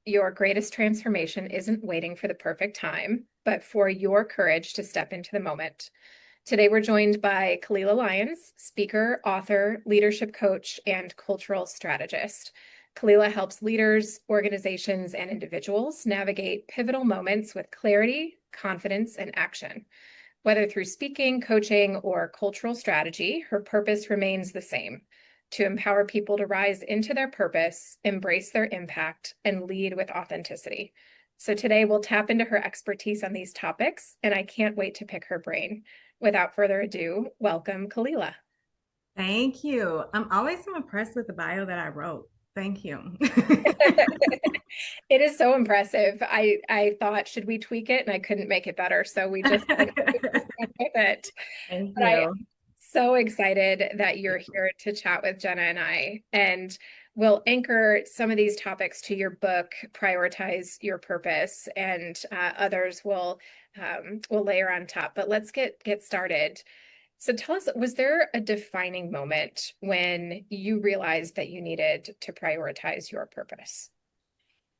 your greatest transformation isn't waiting for the perfect time, but for your courage to step into the moment. Today, we're joined by Khalilah Lyons, speaker, author, leadership coach, and cultural strategist. Khalilah helps leaders, organizations, and individuals navigate pivotal moments with clarity, confidence, and action. Whether through speaking, coaching, or cultural strategy, her purpose remains the same: to empower people to rise into their purpose, embrace their impact, and lead with authenticity. So today we'll tap into her expertise on these topics, and I can't wait to pick her brain. Without further ado, welcome, Khalilah. Thank you. I'm always so impressed with the bio that I wrote. Thank you. It is so impressive. I thought, should we tweak it? And I couldn't make it better. So we just went with it. Thank But I'm you. so excited that you're here to chat with Jenna and I. And we'll anchor some of these topics to your book, Prioritize Your Purpose, and others will layer on top. But let's get started. So tell us, was there a defining moment when you realized that you needed to prioritize your purpose?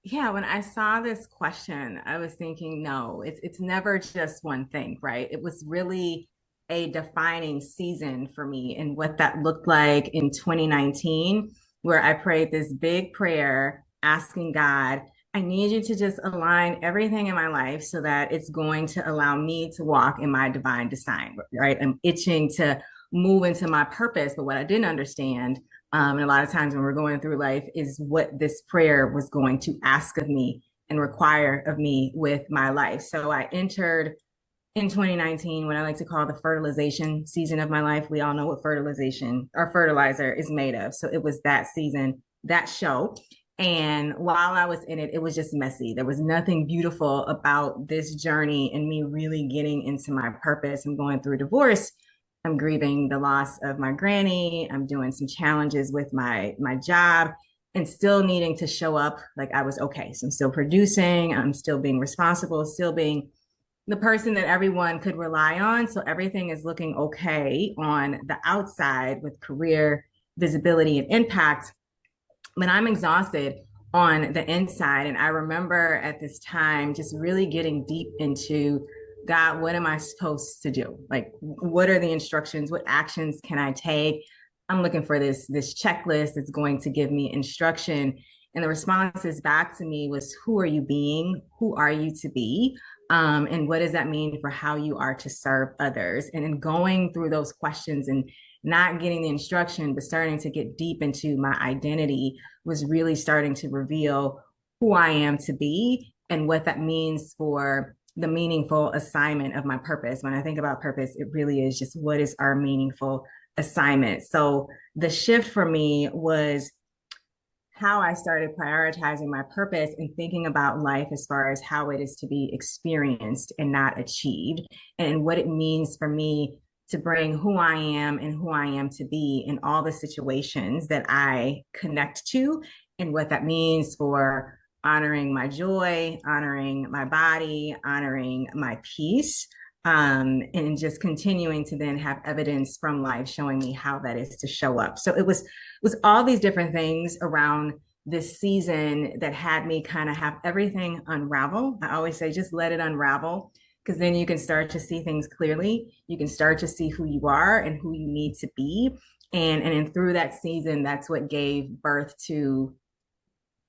Yeah, when I saw this question, I was thinking, no, it's never just one thing, right? It was really a defining season for me and what that looked like in 2019, where I prayed this big prayer asking God, I need you to just align everything in my life so that it's going to allow me to walk in my divine design, right? I'm itching to move into my purpose, but what I didn't understand and a lot of times when we're going through life is what this prayer was going to ask of me and require of me with my life. So I entered in 2019 what I like to call the fertilization season of my life. We all know what fertilization or fertilizer is made of. So it was that season, that show. And while I was in it, it was just messy. There was nothing beautiful about this journey and me really getting into my purpose. I'm going through a divorce. I'm grieving the loss of my granny. I'm doing some challenges with my job and still needing to show up like I was okay. So I'm still producing, I'm still being responsible, still being the person that everyone could rely on. So everything is looking okay on the outside with career visibility and impact. But I'm exhausted on the inside. And I remember at this time just really getting deep into God, what am I supposed to do? Like, what are the instructions? What actions can I take? I'm looking for this checklist that's going to give me instruction. And the responses back to me was, who are you being? Who are you to be? And what does that mean for how you are to serve others? And in going through those questions and not getting the instruction, but starting to get deep into my identity was really starting to reveal who I am to be and what that means for the meaningful assignment of my purpose. When I think about purpose, it really is just what is our meaningful assignment. So the shift for me was how I started prioritizing my purpose and thinking about life as far as how it is to be experienced and not achieved, and what it means for me to bring who I am and who I am to be in all the situations that I connect to, and what that means for honoring my joy, honoring my body, honoring my peace, and just continuing to then have evidence from life showing me how that is to show up. So it was all these different things around this season that had me kind of have everything unravel. I always say just let it unravel, because then you can start to see things clearly. You can start to see who you are and who you need to be. And then through that season, that's what gave birth to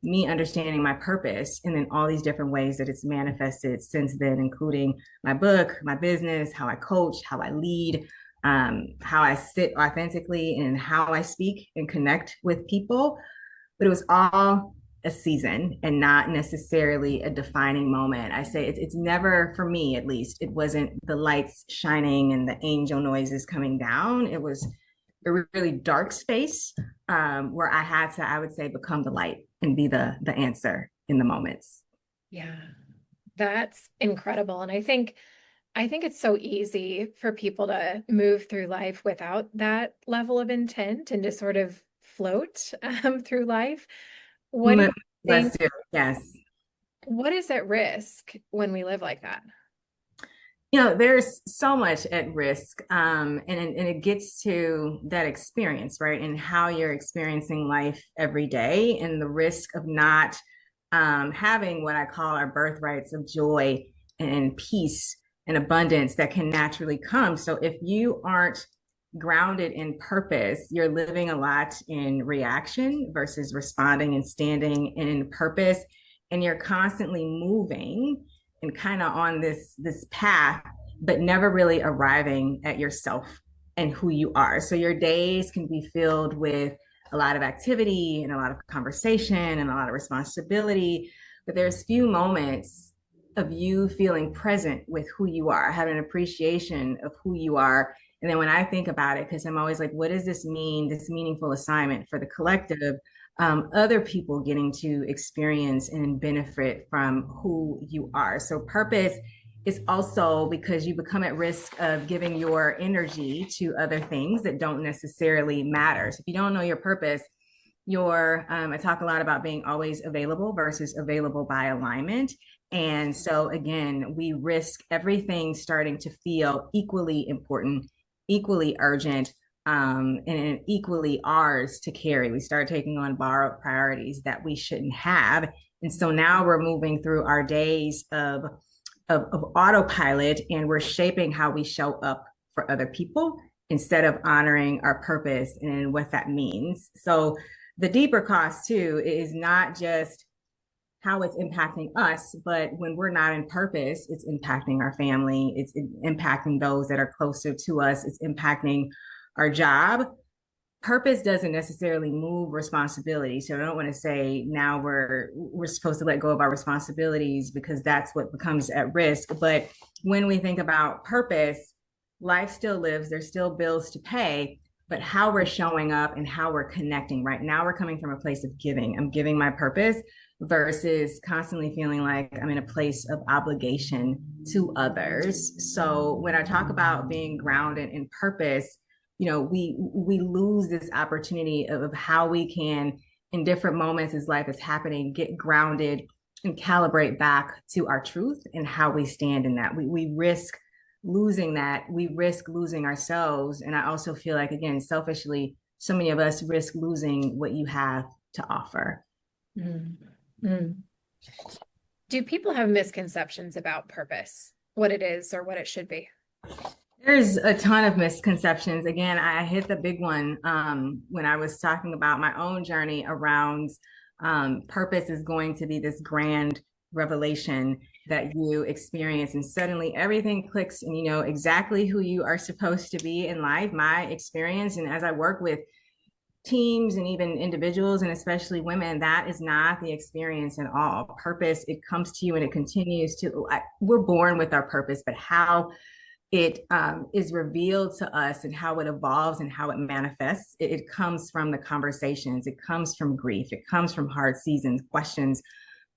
me understanding my purpose, and then all these different ways that it's manifested since then, including my book, my business, how I coach, how I lead, how I sit authentically, and how I speak and connect with people. But it was all a season and not necessarily a defining moment. I say it's never, for me at least, it wasn't the lights shining and the angel noises coming down. It was a really dark space, where I had to, I would say, become the light and be the answer in the moments. Yeah, that's incredible. And I think it's so easy for people to move through life without that level of intent and to sort of float through life. What do you think? Let's do it. Yes. What is at risk when we live like that? There's so much at risk, and it gets to that experience, right? And how you're experiencing life every day, and the risk of not having what I call our birthrights of joy and peace and abundance that can naturally come. So if you aren't grounded in purpose, you're living a lot in reaction versus responding and standing in purpose. And you're constantly moving and kind of on this path, but never really arriving at yourself and who you are. So your days can be filled with a lot of activity and a lot of conversation and a lot of responsibility, but there's few moments of you feeling present with who you are, having an appreciation of who you are. And then when I think about it, because I'm always like, what does this mean, this meaningful assignment for the collective? Other people getting to experience and benefit from who you are. So purpose is also because you become at risk of giving your energy to other things that don't necessarily matter. So if you don't know your purpose, I talk a lot about being always available versus available by alignment. And so again, we risk everything starting to feel equally important, equally urgent, and equally ours to carry. We start taking on borrowed priorities that we shouldn't have. And so now we're moving through our days of autopilot, and we're shaping how we show up for other people instead of honoring our purpose and what that means. So the deeper cost too is not just how it's impacting us, but when we're not in purpose, it's impacting our family, it's impacting those that are closer to us, it's impacting our job. Purpose doesn't necessarily move responsibility. So I don't want to say now we're supposed to let go of our responsibilities because that's what becomes at risk. But when we think about purpose, life still lives, there's still bills to pay, but how we're showing up and how we're connecting. Right now we're coming from a place of giving. I'm giving my purpose versus constantly feeling like I'm in a place of obligation to others. So when I talk about being grounded in purpose, we lose this opportunity of how we can, in different moments as life is happening, get grounded and calibrate back to our truth and how we stand in that. We risk losing that. We risk losing ourselves. And I also feel like, again, selfishly, so many of us risk losing what you have to offer. Mm-hmm. Do people have misconceptions about purpose, what it is or what it should be? There's a ton of misconceptions. Again, I hit the big one when I was talking about my own journey around purpose is going to be this grand revelation that you experience, and suddenly everything clicks and you know exactly who you are supposed to be in life. My experience, and as I work with teams and even individuals and especially women, that is not the experience at all. Purpose, it comes to you and it continues to, we're born with our purpose, but how it is revealed to us and how it evolves and how it manifests. It comes from the conversations. It comes from grief. It comes from hard seasons, questions,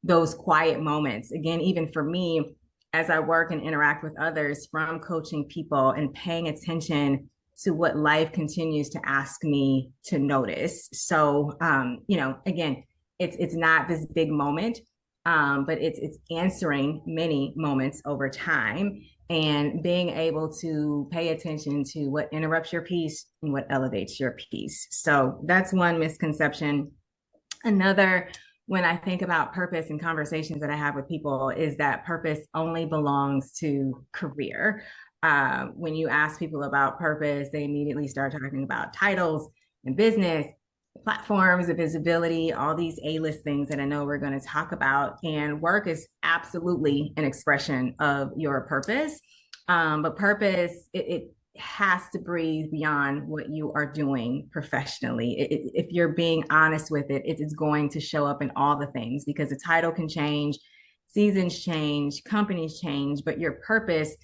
those quiet moments. Again, even for me, as I work and interact with others, from coaching people and paying attention to what life continues to ask me to notice. So, again, it's not this big moment, but it's answering many moments over time and being able to pay attention to what interrupts your peace and what elevates your peace. So that's one misconception. Another, when I think about purpose and conversations that I have with people, is that purpose only belongs to career. When you ask people about purpose, they immediately start talking about titles and business, platforms of visibility, all these A-list things that I know we're going to talk about. And work is absolutely an expression of your purpose. But purpose, it has to breathe beyond what you are doing professionally. If you're being honest with it, it's going to show up in all the things, because the title can change, seasons change, companies change, but your purpose,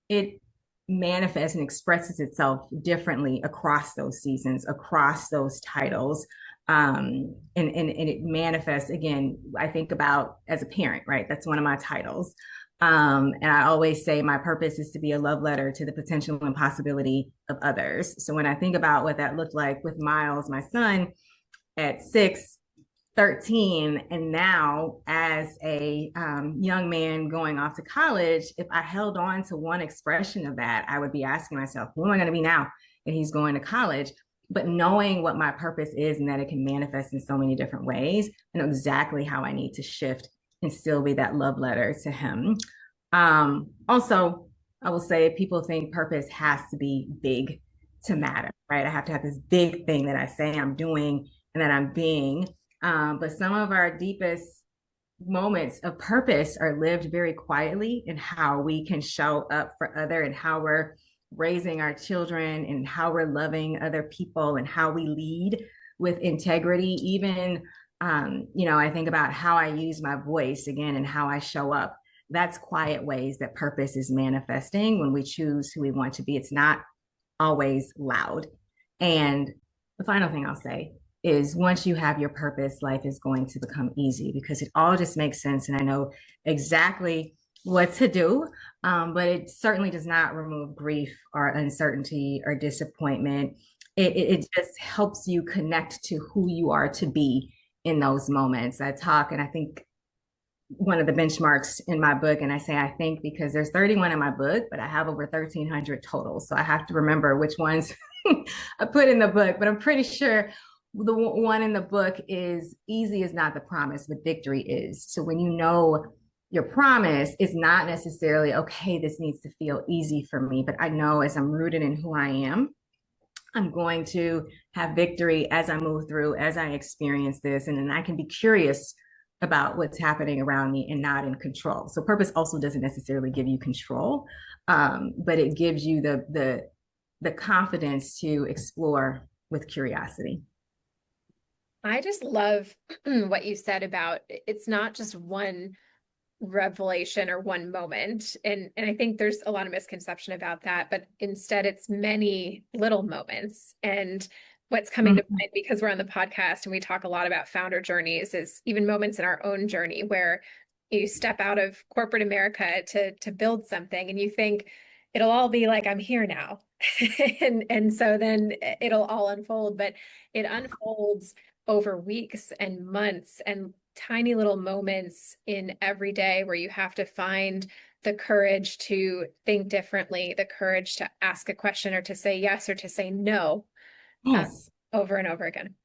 it manifests and expresses itself differently across those seasons, across those titles. And it manifests, again, I think about as a parent, right? That's one of my titles. And I always say my purpose is to be a love letter to the potential and possibility of others. So when I think about what that looked like with Miles, my son, at 6, 13, and now as a young man going off to college, if I held on to one expression of that, I would be asking myself, who am I going to be now that he's going to college? But knowing what my purpose is and that it can manifest in so many different ways, I know exactly how I need to shift and still be that love letter to him. Also, I will say people think purpose has to be big to matter, right? I have to have this big thing that I say I'm doing and that I'm being. But some of our deepest moments of purpose are lived very quietly in how we can show up for other and how we're raising our children and how we're loving other people and how we lead with integrity. Even I think about how I use my voice again and how I show up. That's quiet ways that purpose is manifesting when we choose who we want to be. It's not always loud. And the final thing I'll say is once you have your purpose, life is going to become easy because it all just makes sense. And I know exactly what to do, but it certainly does not remove grief or uncertainty or disappointment. It just helps you connect to who you are to be in those moments. I talk, and I think one of the benchmarks in my book, and I say I think because there's 31 in my book, but I have over 1,300 total. So I have to remember which ones I put in the book, but I'm pretty sure the one in the book is easy is not the promise, but victory is. So when you know your promise is not necessarily, okay, this needs to feel easy for me, but I know as I'm rooted in who I am, I'm going to have victory as I move through, as I experience this. And then I can be curious about what's happening around me and not in control. So purpose also doesn't necessarily give you control, but it gives you the confidence to explore with curiosity. I just love what you said about it's not just one revelation or one moment. And I think there's a lot of misconception about that, but instead it's many little moments. And what's coming to mind because we're on the podcast and we talk a lot about founder journeys is even moments in our own journey where you step out of corporate America to build something and you think it'll all be like I'm here now. And so then it'll all unfold, but it unfolds over weeks and months and tiny little moments in every day where you have to find the courage to think differently, the courage to ask a question or to say yes or to say no, uh, Yes. over and over again.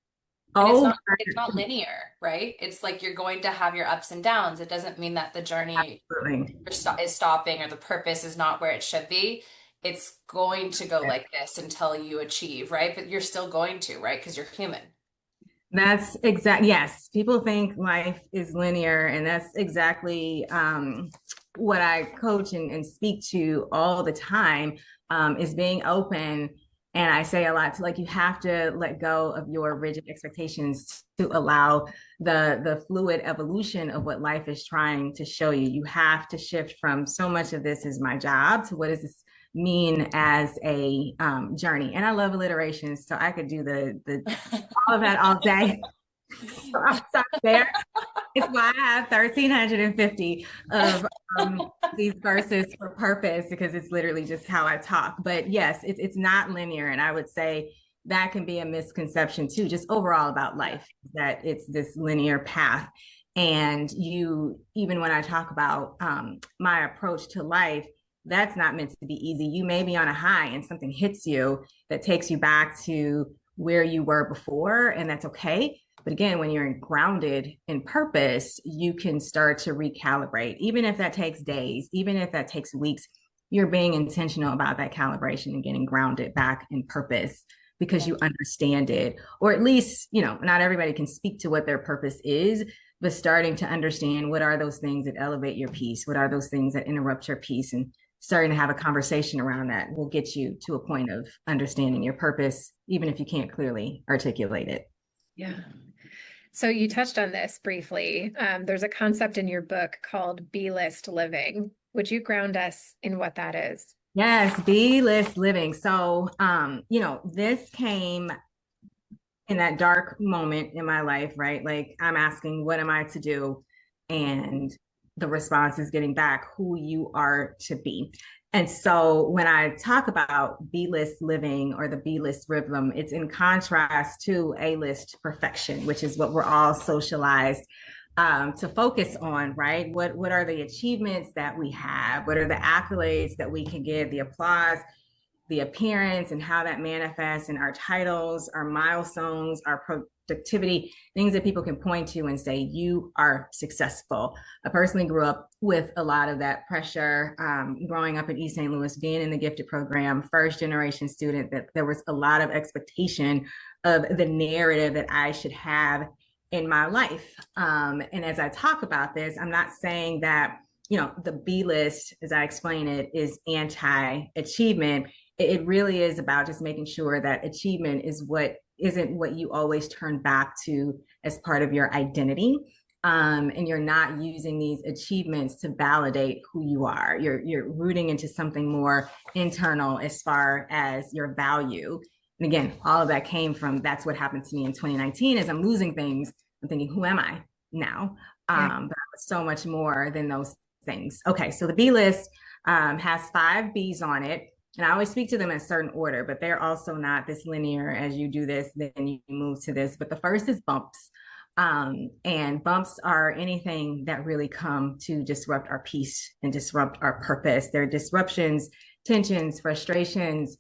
And Oh, it's not linear, right? It's like you're going to have your ups and downs. It doesn't mean that the journey absolutely. is stopping or the purpose is not where it should be. It's going to go like this until you achieve, right? But you're still going to, right? Because you're human. That's exact. Yes, people think life is linear, and that's exactly what I coach and speak to all the time. Is being open, and I say a lot to like you have to let go of your rigid expectations to allow the fluid evolution of what life is trying to show you. You have to shift from so much of this is my job to what is this mean as a journey. And I love alliteration, so I could do the all of that all day. So I'll stop there. It's why I have 1,350 of these verses for purpose because it's literally just how I talk. But yes, it's not linear, and I would say that can be a misconception too, just overall about life, that it's this linear path. And you, even when I talk about my approach to life, that's not meant to be easy. You may be on a high and something hits you that takes you back to where you were before, and that's okay. But again, when you're grounded in purpose, you can start to recalibrate, even if that takes days, even if that takes weeks. You're being intentional about that calibration and getting grounded back in purpose because you understand it, or at least, not everybody can speak to what their purpose is, but starting to understand what are those things that elevate your peace, what are those things that interrupt your peace, and starting to have a conversation around that will get you to a point of understanding your purpose, even if you can't clearly articulate it. Yeah. So you touched on this briefly. There's a concept in your book called B-list living. Would you ground us in what that is? Yes, B-list living. So, this came in that dark moment in my life, right? Like I'm asking, what am I to do? And the response is getting back who you are to be. And so when I talk about B-list living or the B-list rhythm, it's in contrast to A-list perfection, which is what we're all socialized to focus on, right? What are the achievements that we have? What are the accolades that we can get, the applause, the appearance and how that manifests in our titles, our milestones, our productivity, things that people can point to and say, you are successful. I personally grew up with a lot of that pressure, growing up in East St. Louis, being in the gifted program, first generation student, that there was a lot of expectation of the narrative that I should have in my life. And as I talk about this, I'm not saying that, you know, the B list, as I explain it, is anti-achievement. It really is about just making sure that achievement isn't what you always turn back to as part of your identity. And you're not using these achievements to validate who you are. You're rooting into something more internal as far as your value. And again, all of that came from, that's what happened to me in 2019. As I'm losing things, I'm thinking, who am I now? But I was so much more than those things. Okay, so the B list has 5 Bs on it. And I always speak to them in a certain order, but they're also not this linear. As you do this, then you move to this. But the first is bumps. And bumps are anything that really come to disrupt our peace and disrupt our purpose. They're disruptions, tensions, frustrations,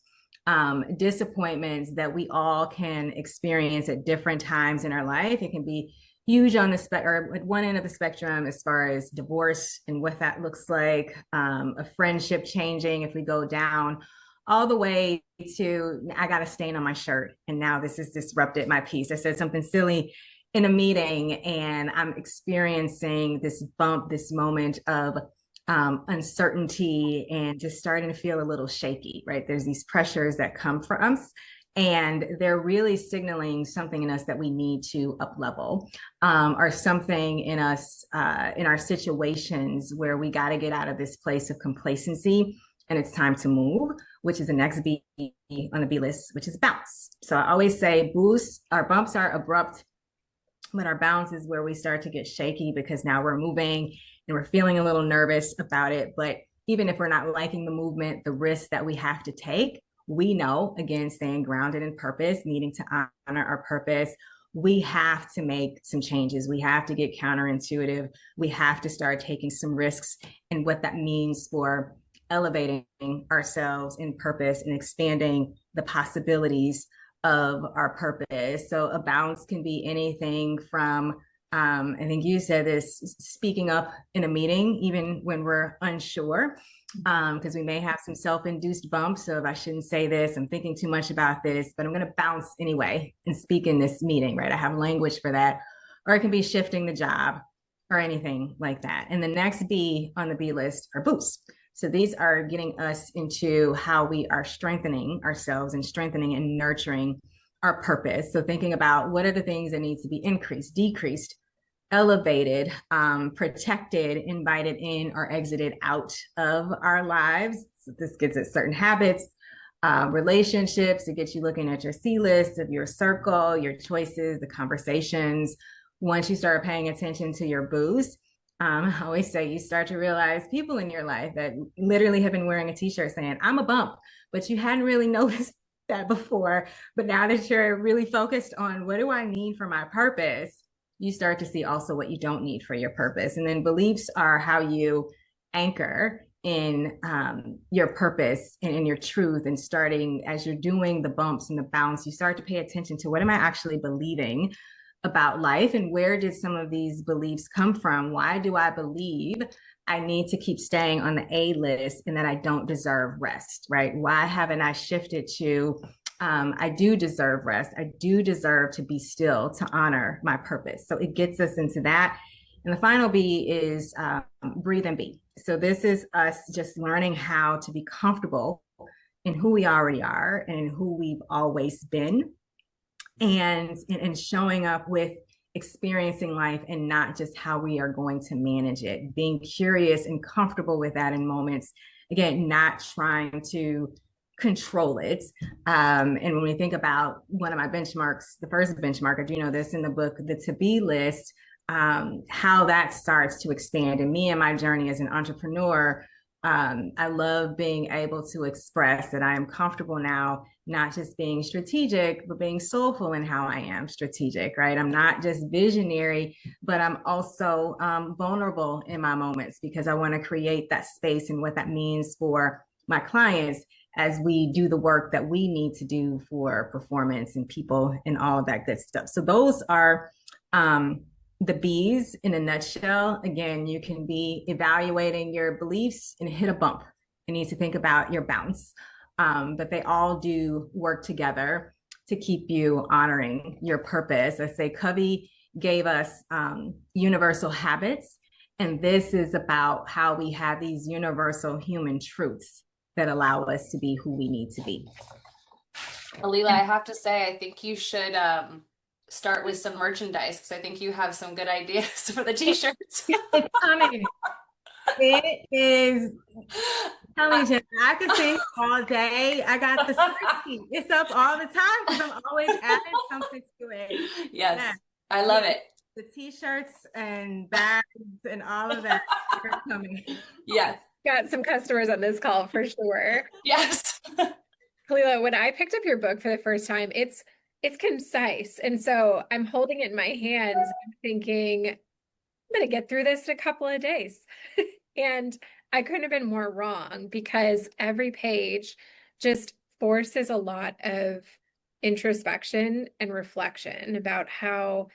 disappointments that we all can experience at different times in our life. It can be huge on the or at one end of the spectrum as far as divorce and what that looks like, a friendship changing if we go down, all the way to I got a stain on my shirt and now this has disrupted my peace. I said something silly in a meeting and I'm experiencing this bump, this moment of uncertainty and just starting to feel a little shaky, right? There's these pressures that come from us and they're really signaling something in us that we need to up level, or something in us, in our situations where we got to get out of this place of complacency and it's time to move, which is the next B on the B list, which is bounce. So I always say our bumps are abrupt, but our bounce is where we start to get shaky because now we're moving and we're feeling a little nervous about it. But even if we're not liking the movement, the risk that we have to take, we know, again, staying grounded in purpose, needing to honor our purpose, we have to make some changes. We have to get counterintuitive. We have to start taking some risks and what that means for elevating ourselves in purpose and expanding the possibilities of our purpose. So a bounce can be anything from, I think you said this, speaking up in a meeting, even when we're unsure, because we may have some self-induced bumps of I shouldn't say this, I'm thinking too much about this, but I'm going to bounce anyway and speak in this meeting, right? I have language for that. Or it can be shifting the job or anything like that. And the next B on the B list are boosts. So these are getting us into how we are strengthening ourselves and strengthening and nurturing our purpose. So thinking about what are the things that needs to be increased, decreased, elevated, protected, invited in, or exited out of our lives. So this gets at certain habits, relationships. It gets you looking at your C list of your circle, your choices, the conversations. Once you start paying attention to your boosts, I always say you start to realize people in your life that literally have been wearing a t-shirt saying, I'm a bump, but you hadn't really noticed that before. But now that you're really focused on what do I need for my purpose, you start to see also what you don't need for your purpose. And then beliefs are how you anchor in your purpose and in your truth. And starting as you're doing the bumps and the bounce, you start to pay attention to what am I actually believing about life and where did some of these beliefs come from? Why do I believe I need to keep staying on the A list and that I don't deserve rest, right? Why haven't I shifted to I do deserve rest. I do deserve to be still to honor my purpose. So it gets us into that. And the final B is breathe and be. So this is us just learning how to be comfortable in who we already are and in who we've always been. And showing up with experiencing life and not just how we are going to manage it, being curious and comfortable with that in moments, again, not trying to control it. And when we think about one of my benchmarks, the first benchmark, I do know this in the book, the to be list, how that starts to expand. And me and my journey as an entrepreneur, I love being able to express that I am comfortable now, not just being strategic, but being soulful in how I am strategic, right? I'm not just visionary, but I'm also vulnerable in my moments because I want to create that space and what that means for my clients as we do the work that we need to do for performance and people and all of that good stuff. So those are the B's in a nutshell. Again, you can be evaluating your beliefs and hit a bump. You need to think about your bounce. But they all do work together to keep you honoring your purpose. I say Covey gave us universal habits, and this is about how we have these universal human truths that allow us to be who we need to be. Khalilah, I have to say, I think you should start with some merchandise because I think you have some good ideas for the t-shirts. It's coming. It is. Telling you, I could sing all day. I got the spreadsheet. It's up all the time because I'm always adding something to it. Yes, yeah. I love it. The t-shirts and bags and all of that are coming. Yes. Got some customers on this call for sure. Yes. Khalilah, when I picked up your book for the first time, it's concise. And so I'm holding it in my hands and thinking, I'm going to get through this in a couple of days. And I couldn't have been more wrong because every page just forces a lot of introspection and reflection about how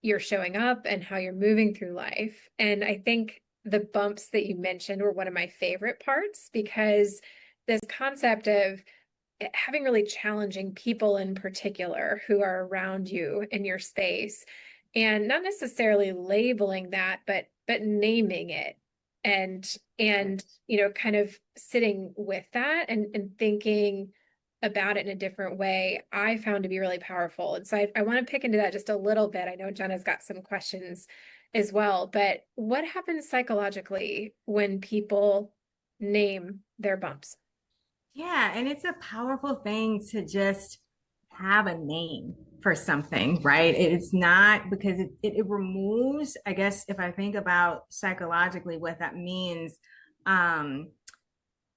you're showing up and how you're moving through life. And I think the bumps that you mentioned were one of my favorite parts because this concept of having really challenging people in particular who are around you in your space and not necessarily labeling that, but naming it. And you know, kind of sitting with that and thinking about it in a different way, I found to be really powerful. And so I want to pick into that just a little bit. I know Jenna's got some questions as well, but what happens psychologically when people name their bumps? Yeah, and it's a powerful thing to just have a name for something, right? It's not because it removes, I guess, if I think about psychologically what that means,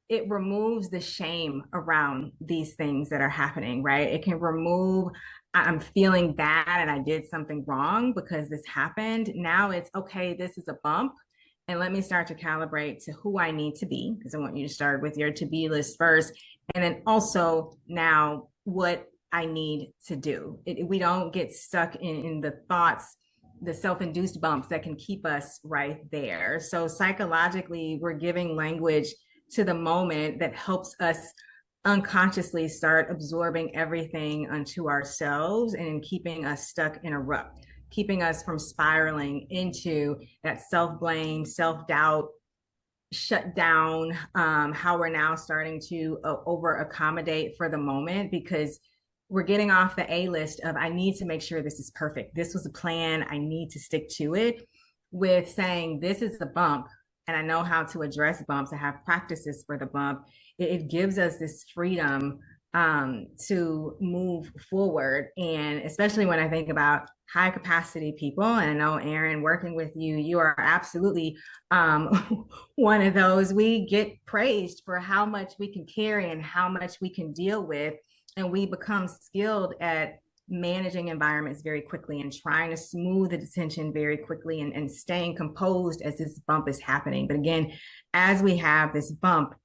it removes the shame around these things that are happening, right? It can remove, I'm feeling bad and I did something wrong because this happened. Now it's okay, this is a bump. And let me start to calibrate to who I need to be, because I want you to start with your to-be list first. And then also now what I need to do. We don't get stuck in the thoughts, the self-induced bumps that can keep us right there. So psychologically, we're giving language to the moment that helps us unconsciously start absorbing everything unto ourselves and keeping us stuck in a rut, keeping us from spiraling into that self-blame, self-doubt, shut down, how we're now starting to over accommodate for the moment because we're getting off the A list of I need to make sure this is perfect. This was a plan. I need to stick to it, with saying this is a bump and I know how to address bumps. I have practices for the bump. It gives us this freedom to move forward. And especially when I think about high capacity people, and I know Erin, working with you, you are absolutely one of those. We get praised for how much we can carry and how much we can deal with. And we become skilled at managing environments very quickly and trying to smooth the tension very quickly and staying composed as this bump is happening. But again, as we have this bump,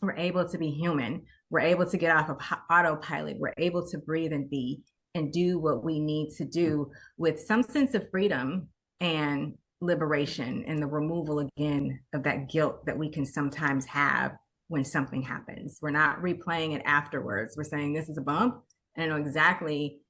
we're able to be human. We're able to get off of autopilot. We're able to breathe and be and do what we need to do with some sense of freedom and liberation and the removal again of that guilt that we can sometimes have when something happens. We're not replaying it afterwards. We're saying this is a bump and I know exactly,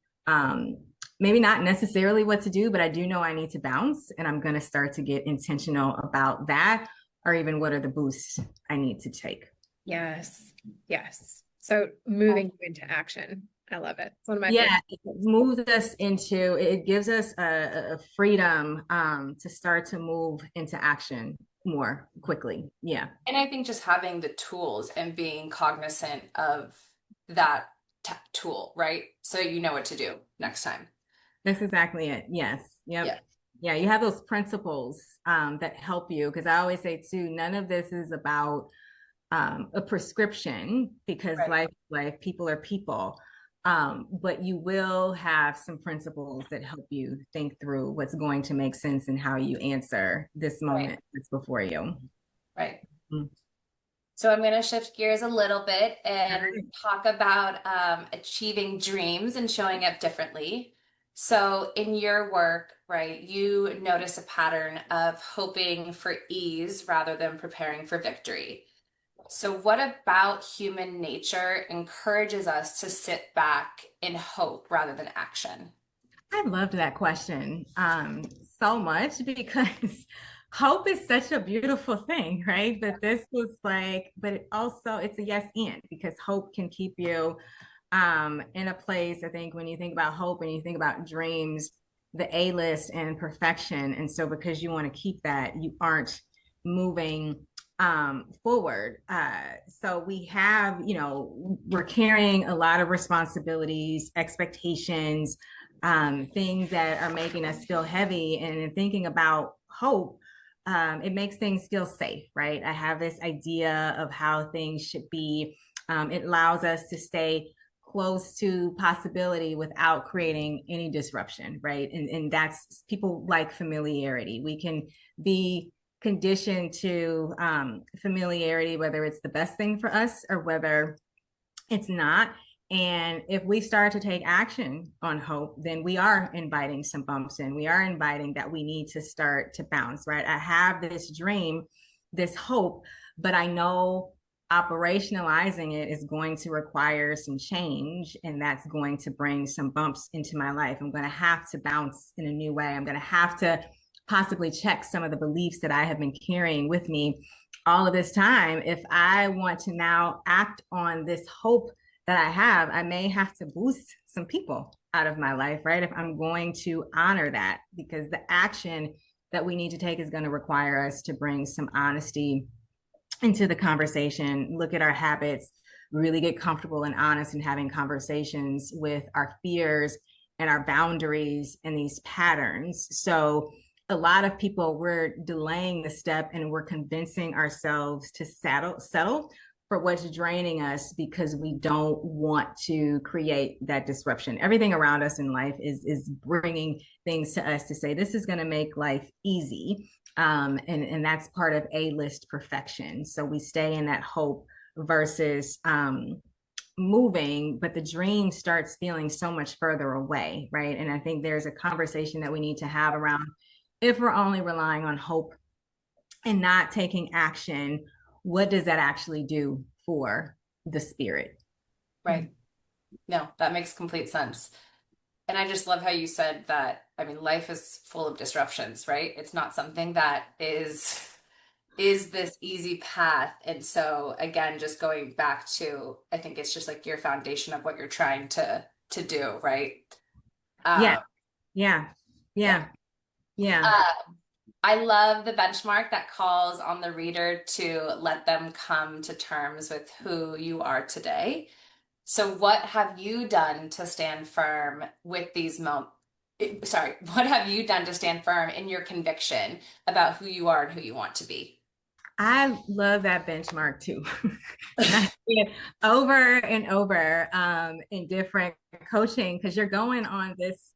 maybe not necessarily what to do, but I do know I need to bounce and I'm going to start to get intentional about that, or even what are the boosts I need to take. Yes. Yes. So moving into action. I love it. It's one of my favorite. It moves us into, it gives us a freedom to start to move into action more quickly. Yeah. And I think just having the tools and being cognizant of that tool, right? So you know what to do next time. That's exactly it. Yes. Yep. Yeah. Yeah. You have those principles that help you. Because I always say too, none of this is about a prescription because life, people are people. But you will have some principles that help you think through what's going to make sense and how you answer this moment that's before you. Right. Mm-hmm. So I'm going to shift gears a little bit All and right. talk about achieving dreams and showing up differently. So in your work, right, you notice a pattern of hoping for ease rather than preparing for victory. So what about human nature encourages us to sit back in hope rather than action? I loved that question so much because hope is such a beautiful thing, right? But this was like, but it also it's a yes and because hope can keep you in a place. I think when you think about hope and you think about dreams, the A list and perfection, and so because you want to keep that, you aren't moving forward. So we have, we're carrying a lot of responsibilities, expectations, things that are making us feel heavy. And in thinking about hope, it makes things feel safe, right? I have this idea of how things should be. It allows us to stay close to possibility without creating any disruption, right? And that's people like familiarity. We can be conditioned to familiarity, whether it's the best thing for us or whether it's not. And if we start to take action on hope, then we are inviting some bumps in. We are inviting that we need to start to bounce, right? I have this dream, this hope, but I know operationalizing it is going to require some change, and that's going to bring some bumps into my life. I'm going to have to bounce in a new way. I'm going to have to possibly check some of the beliefs that I have been carrying with me all of this time. If I want to now act on this hope that I have, I may have to boost some people out of my life, right? If I'm going to honor that, because the action that we need to take is going to require us to bring some honesty into the conversation, look at our habits, really get comfortable and honest in having conversations with our fears and our boundaries and these patterns. So a lot of people, we're delaying the step and we're convincing ourselves to settle for what's draining us because we don't want to create that disruption. Everything around us in life is bringing things to us to say, this is going to make life easy. And that's part of A-list perfection. So we stay in that hope versus moving, but the dream starts feeling so much further away, right? And I think there's a conversation that we need to have around if we're only relying on hope and not taking action, what does that actually do for the spirit? Right. No, that makes complete sense. And I just love how you said that. I mean, life is full of disruptions, right? It's not something that is this easy path. And so again, just going back to, I think it's just like your foundation of what you're trying to do, right? Yeah, Um, yeah, yeah. yeah, yeah. Uh, I love the benchmark that calls on the reader to let them come to terms with who you are today. So what have you done to stand firm with these moments? Sorry, what have you done to stand firm in your conviction about who you are and who you want to be? I love that benchmark too. I see it over and over in different coaching because you're going on this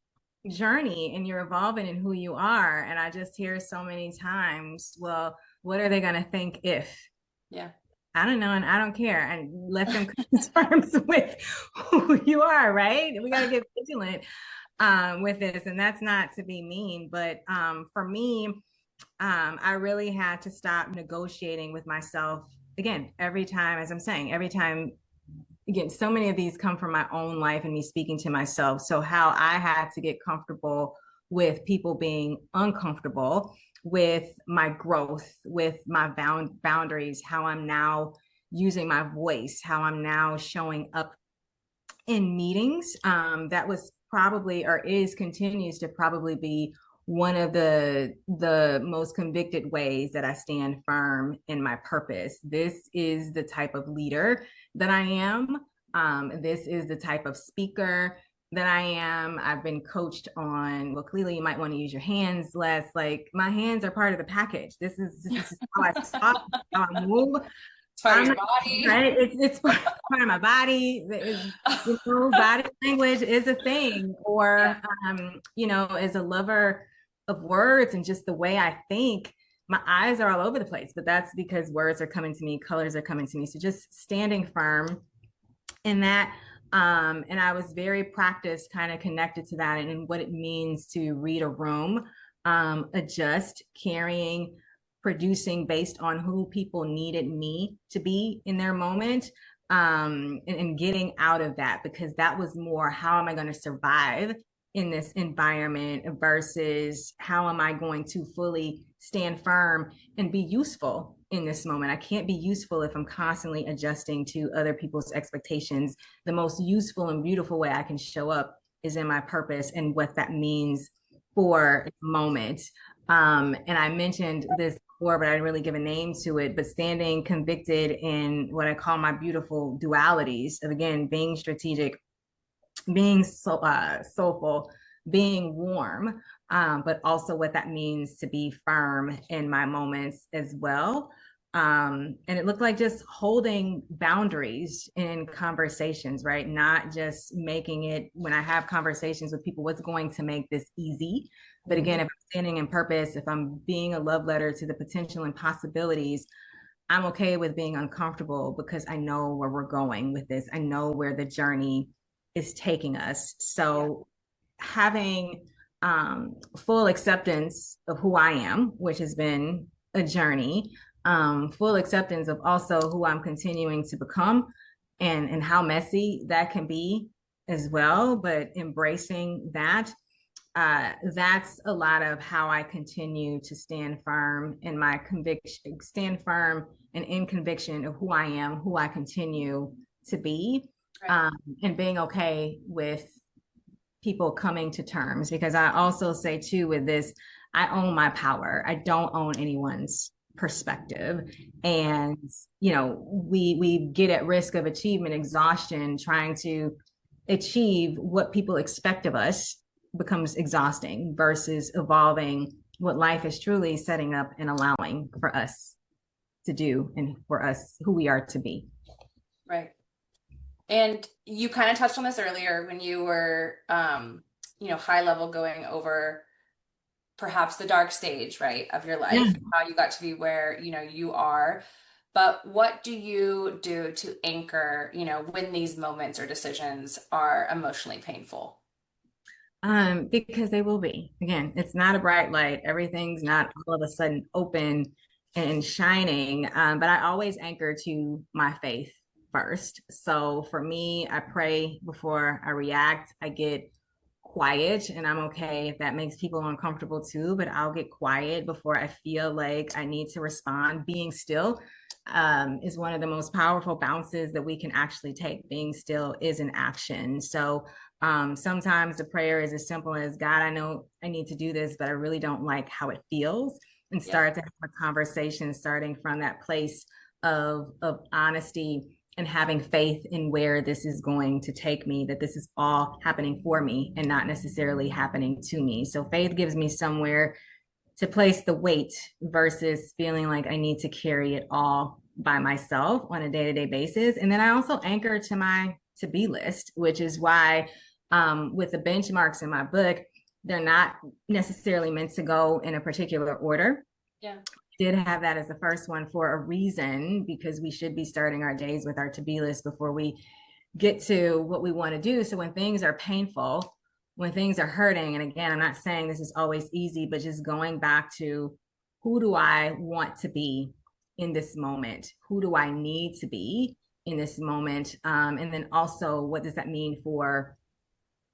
journey and you're evolving in who you are. And I just hear so many times, well, what are they going to think if? Yeah. I don't know, and I don't care, and let them come to terms with who you are, right? We got to get vigilant with this, and that's not to be mean, but for me, I really had to stop negotiating with myself again every time, as I'm saying, every time. Again, so many of these come from my own life and me speaking to myself. So how I had to get comfortable with people being uncomfortable with my growth, with my boundaries, how I'm now using my voice, how I'm now showing up in meetings. That was probably or is continues to probably be one of the most convicted ways that I stand firm in my purpose. This is the type of leader that I am. This is the type of speaker that I am. I've been coached on, well, clearly you might want to use your hands less. Like my hands are part of the package. This is how I talk, how I move. It's part of I'm your body. right. It's part of my body. Body language is a thing, Yeah. or as a lover of words and just the way I think, my eyes are all over the place, but that's because words are coming to me, colors are coming to me. So just standing firm in that. And I was very practiced, kind of connected to that and what it means to read a room, adjust, carrying, producing based on who people needed me to be in their moment. And getting out of that, because that was more, how am I going to survive in this environment versus how am I going to fully stand firm and be useful in this moment. I can't be useful if I'm constantly adjusting to other people's expectations. The most useful and beautiful way I can show up is in my purpose and what that means for the moment. And I mentioned this before, but I didn't really give a name to it, but standing convicted in what I call my beautiful dualities of, again, being strategic, being soulful, being warm, but also what that means to be firm in my moments as well. And it looked like just holding boundaries in conversations, right? Not just making it, when I have conversations with people, what's going to make this easy. But again, if I'm standing in purpose, if I'm being a love letter to the potential and possibilities, I'm okay with being uncomfortable because I know where we're going with this. I know where the journey is taking us. So having full acceptance of who I am, which has been a journey, full acceptance of also who I'm continuing to become, and how messy that can be as well, but embracing that. That's a lot of how I continue to stand firm in my conviction, stand firm and in conviction of who I am, who I continue to be, Right. and being okay with people coming to terms. Because I also say too, with this, I own my power. I don't own anyone's perspective. And we get at risk of achievement exhaustion trying to achieve what people expect of us, becomes exhausting versus evolving what life is truly setting up and allowing for us to do, and for us who we are to be. Right. And you kind of touched on this earlier when you were, high level going over perhaps the dark stage, right, of your Yeah. life, how you got to be where, you are. But what do you do to anchor, when these moments or decisions are emotionally painful? Because they will be. Again, it's not a bright light. Everything's not all of a sudden open and shining. But I always anchor to my faith first. So for me, I pray before I react. I get quiet, and I'm okay if that makes people uncomfortable too, but I'll get quiet before I feel like I need to respond. Being still is one of the most powerful bounces that we can actually take. Being still is an action. So sometimes the prayer is as simple as, God, I know I need to do this, but I really don't like how it feels, and start to have a conversation starting from that place of honesty and having faith in where this is going to take me, that this is all happening for me and not necessarily happening to me. So faith gives me somewhere to place the weight versus feeling like I need to carry it all by myself on a day-to-day basis. And then I also anchor to my to-be list, which is why with the benchmarks in my book, they're not necessarily meant to go in a particular order. Yeah. Did have that as the first one for a reason, because we should be starting our days with our to-be list before we get to what we want to do. So when things are painful, when things are hurting, and again, I'm not saying this is always easy, but just going back to, who do I want to be in this moment? Who do I need to be in this moment? And then also, what does that mean for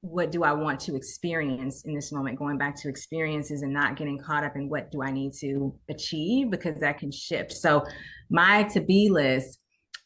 what do I want to experience in this moment? Going back to experiences and not getting caught up in what do I need to achieve, because that can shift. So my to-be list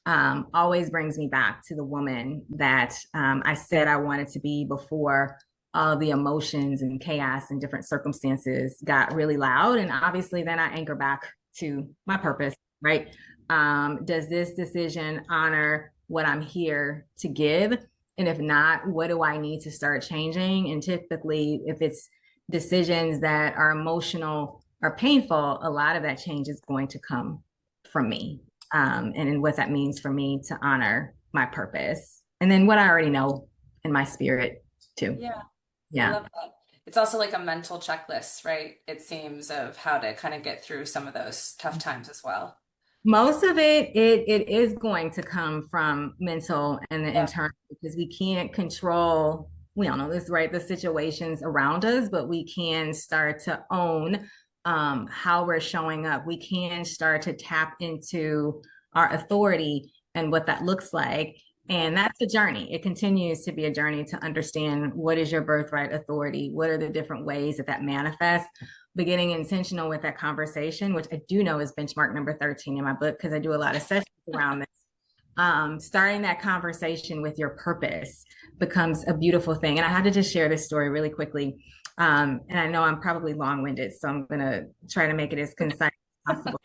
always brings me back to the woman that I said I wanted to be before all the emotions and chaos and different circumstances got really loud. And obviously then I anchor back to my purpose, right? Does this decision honor what I'm here to give? And if not, what do I need to start changing? And typically, if it's decisions that are emotional or painful, a lot of that change is going to come from me. And what that means for me to honor my purpose. And then what I already know in my spirit too. Yeah. I Yeah. love that. it's also like a mental checklist, right? It seems of how to kind of get through some of those tough times as well. Most of it is going to come from mental and the Yeah. internal, because we can't control, we all know this, right? The situations around us, but we can start to own how we're showing up. We can start to tap into our authority and what that looks like. And that's a journey. It continues to be a journey to understand what is your birthright authority? What are the different ways that that manifests? Beginning intentional with that conversation, which I do know is benchmark number 13 in my book, because I do a lot of sessions around this. Starting that conversation with your purpose becomes a beautiful thing. And I had to just share this story really quickly. And I know I'm probably long-winded, so I'm going to try to make it as concise as possible.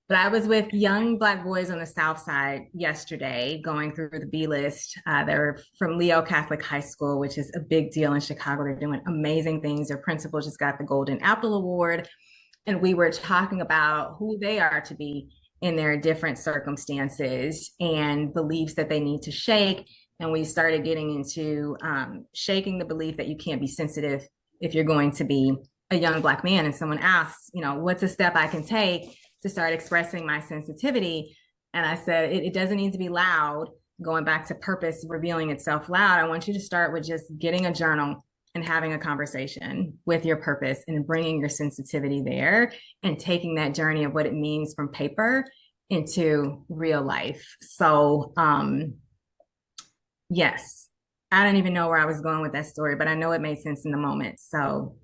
But I was with young Black boys on the South Side yesterday, going through the B list. They're from Leo Catholic High School, which is a big deal in Chicago. They're doing amazing things. Their principal just got the Golden Apple Award. And we were talking about who they are to be in their different circumstances and beliefs that they need to shake. And we started getting into shaking the belief that you can't be sensitive if you're going to be a young Black man. And someone asks, what's a step I can take to start expressing my sensitivity? And I said, it doesn't need to be loud. Going back to purpose revealing itself loud, I want you to start with just getting a journal and having a conversation with your purpose and bringing your sensitivity there and taking that journey of what it means from paper into real life. So, yes, I don't even know where I was going with that story, but I know it made sense in the moment. So,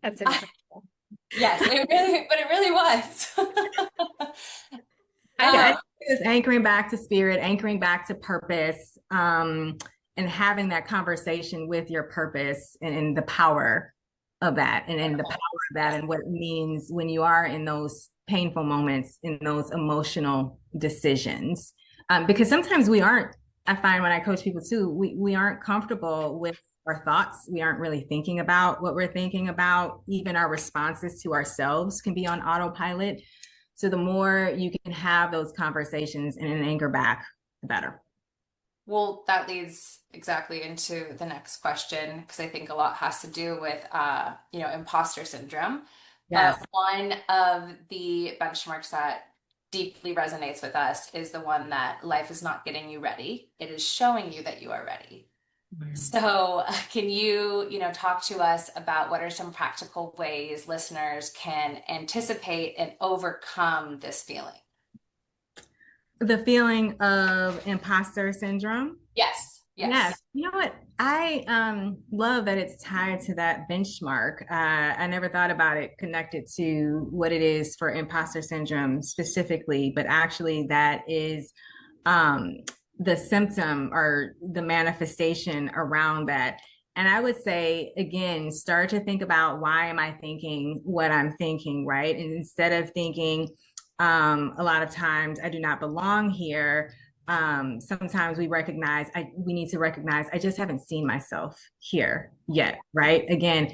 That's incredible. Yes, but it really was. I think it was anchoring back to spirit, anchoring back to purpose, and having that conversation with your purpose and the power of that, and the power of that, and what it means when you are in those painful moments, in those emotional decisions. Because sometimes we aren't, I find when I coach people too, we aren't comfortable with our thoughts. We aren't really thinking about what we're thinking about. Even our responses to ourselves can be on autopilot. So the more you can have those conversations and anchor back, the better. Well, that leads exactly into the next question, because I think a lot has to do with, imposter syndrome. Yes. But one of the benchmarks that deeply resonates with us is the one that life is not getting you ready. It is showing you that you are ready. So, can you, talk to us about what are some practical ways listeners can anticipate and overcome this feeling? The feeling of imposter syndrome. Yes. Yes. You know what? I love that it's tied to that benchmark. I never thought about it connected to what it is for imposter syndrome specifically, but actually that is um, the symptom or the manifestation around that. And I would say, again, start to think about, why am I thinking what I'm thinking, right? And instead of thinking, a lot of times I do not belong here. Sometimes we need to recognize I just haven't seen myself here yet, right? Again,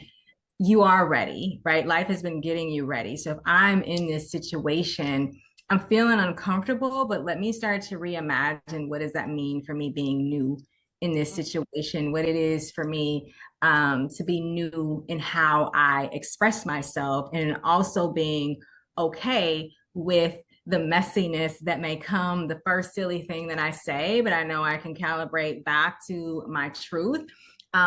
you are ready, right? Life has been getting you ready. So if I'm in this situation, I'm feeling uncomfortable, but let me start to reimagine, what does that mean for me being new in this situation? What it is for me to be new in how I express myself, and also being okay with the messiness that may come, the first silly thing that I say, but I know I can calibrate back to my truth.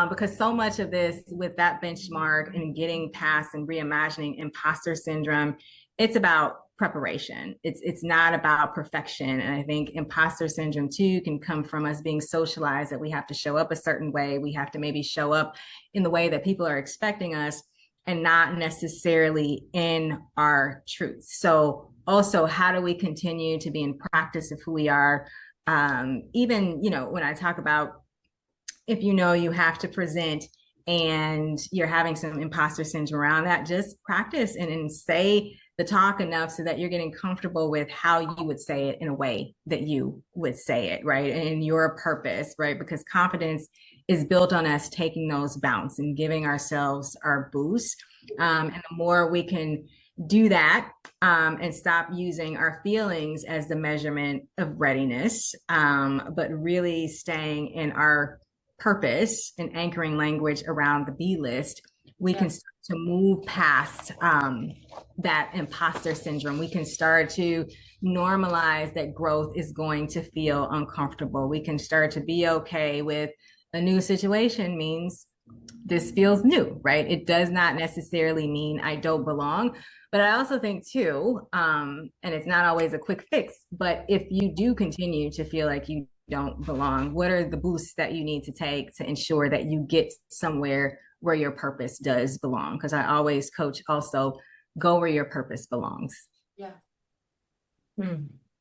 Because so much of this with that benchmark and getting past and reimagining imposter syndrome, it's about preparation. It's not about perfection. And I think imposter syndrome too can come from us being socialized that we have to show up a certain way. We have to maybe show up in the way that people are expecting us, and not necessarily in our truth. So also, how do we continue to be in practice of who we are? Even, when I talk about, if you have to present and you're having some imposter syndrome around that, just practice and say the talk enough so that you're getting comfortable with how you would say it in a way that you would say it, right? And your purpose, right? Because confidence is built on us taking those bounce and giving ourselves our boost. And the more we can do that, and stop using our feelings as the measurement of readiness, but really staying in our purpose and anchoring language around the B list, we can start to move past that imposter syndrome. We can start to normalize that growth is going to feel uncomfortable. We can start to be okay with a new situation means this feels new, right? It does not necessarily mean I don't belong. But I also think too, and it's not always a quick fix, but if you do continue to feel like you don't belong, what are the boosts that you need to take to ensure that you get somewhere where your purpose does belong? Because I always coach also, go where your purpose belongs. Yeah.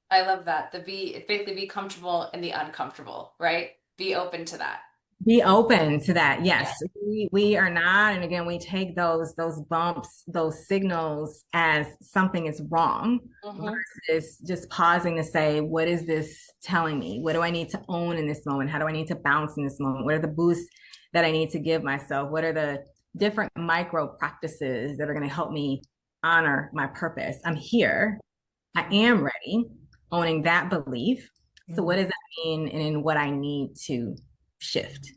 I love that. Basically be comfortable in the uncomfortable, right? Be open to that. Be open to that. Yes. We are not. And again, we take those bumps, those signals as something is wrong versus just pausing to say, what is this telling me? What do I need to own in this moment? How do I need to bounce in this moment? What are the boosts that I need to give myself? What are the different micro practices that are going to help me honor my purpose? I'm here. I am ready, owning that belief. So what does that mean in what I need to shift?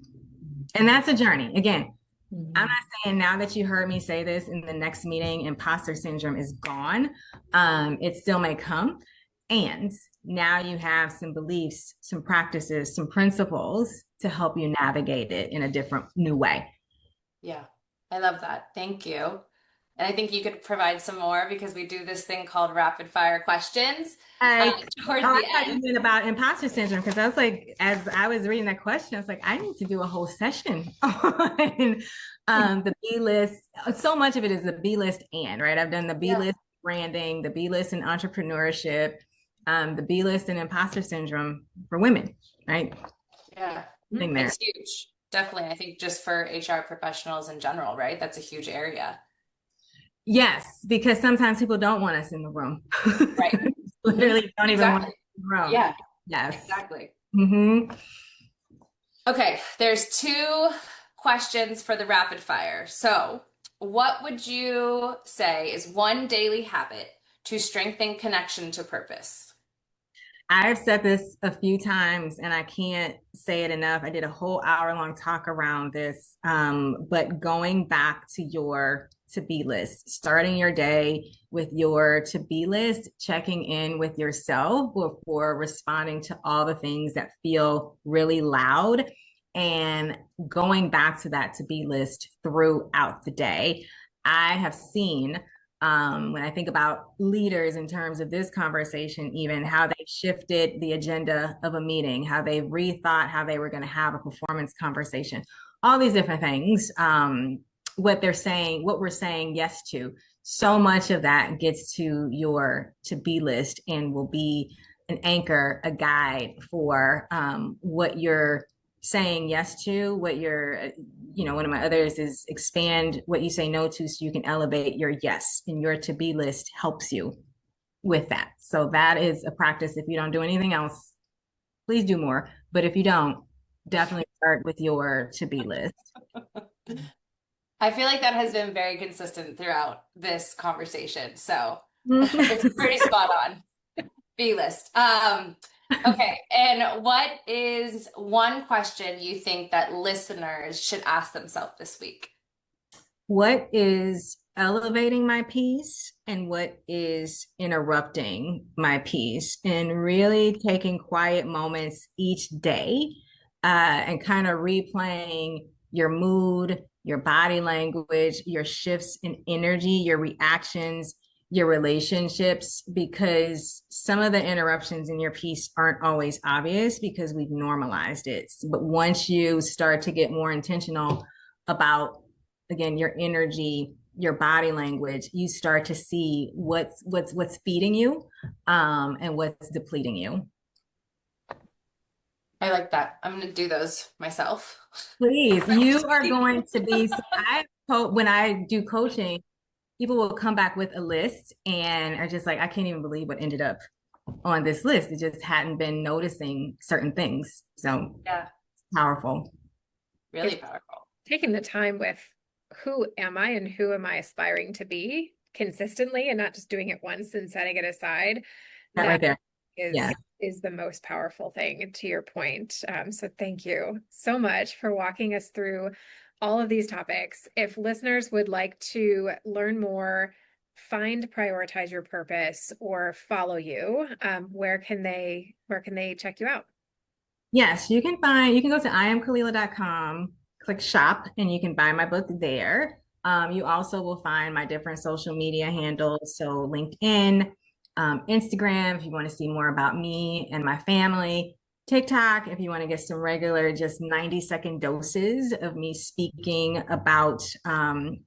And that's a journey. Again, I'm not saying now that you heard me say this in the next meeting, imposter syndrome is gone. It still may come. And now you have some beliefs, some practices, some principles to help you navigate it in a different, new way. Yeah, I love that. Thank you. And I think you could provide some more because we do this thing called rapid fire questions towards the end. You about imposter syndrome, because I was like, as I was reading that question, I was like, I need to do a whole session on the B list. So much of it is the B list right? I've done the B list branding, the B list in entrepreneurship, the B list and imposter syndrome for women, right? Yeah, it's huge. Definitely. I think just for HR professionals in general, right? That's a huge area. Yes, because sometimes people don't want us in the room. Right. Literally don't even want us in the room. Yeah. Yes. Exactly. Mm-hmm. Okay, there's 2 questions for the rapid fire. So, what would you say is one daily habit to strengthen connection to purpose? I've said this a few times and I can't say it enough. I did a whole hour-long talk around this, but going back to your to-be list, starting your day with your to-be list, checking in with yourself before responding to all the things that feel really loud, and going back to that to-be list throughout the day. I have seen when I think about leaders in terms of this conversation, even how they shifted the agenda of a meeting, how they rethought how they were going to have a performance conversation, all these different things, what they're saying, what we're saying yes to. So much of that gets to your to-be list and will be an anchor, a guide for what you're saying yes to, what you're, one of my others is expand what you say no to so you can elevate your yes, and your to-be list helps you with that. So that is a practice. If you don't do anything else, please do more. But if you don't, definitely start with your to-be list. I feel like that has been very consistent throughout this conversation. So it's pretty spot on. B list. Okay. And what is one question you think that listeners should ask themselves this week? What is elevating my peace and what is interrupting my peace? And really taking quiet moments each day and kind of replaying your mood, your body language, your shifts in energy, your reactions, your relationships, because some of the interruptions in your piece aren't always obvious because we've normalized it. But once you start to get more intentional about, again, your energy, your body language, you start to see what's feeding you and what's depleting you. I like that. I'm going to do those myself. Please, you are going to be, when I do coaching, people will come back with a list and are just like, I can't even believe what ended up on this list. It just hadn't been noticing certain things. So yeah, powerful. Really powerful. Taking the time with who am I and who am I aspiring to be consistently and not just doing it once and setting it aside. That right there. Is is the most powerful thing, to your point. So thank you so much for walking us through all of these topics. If listeners would like to learn more, prioritize your purpose, or follow you, where can they check you out? Yes, you can go to iamkhalilah.com, click shop, and you can buy my book there. You also will find my different social media handles. So LinkedIn, Instagram, if you want to see more about me and my family, TikTok, if you want to get some regular, just 90-second doses of me speaking about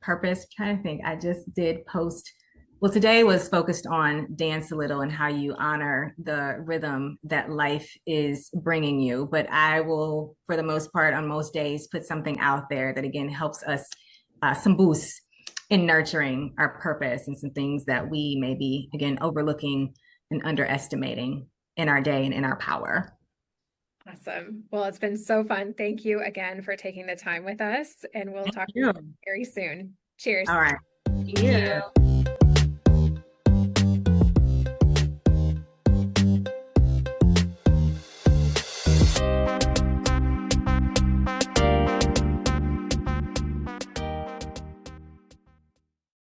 purpose. I'm trying to think, I just did post. Well, today was focused on dance a little and how you honor the rhythm that life is bringing you. But I will, for the most part, on most days, put something out there that again helps us some boosts in nurturing our purpose and some things that we may be, again, overlooking and underestimating in our day and in our power. Awesome. Well, it's been so fun. Thank you again for taking the time with us, and we'll talk Thank you. very soon. Cheers. All right. Thank Yeah. you.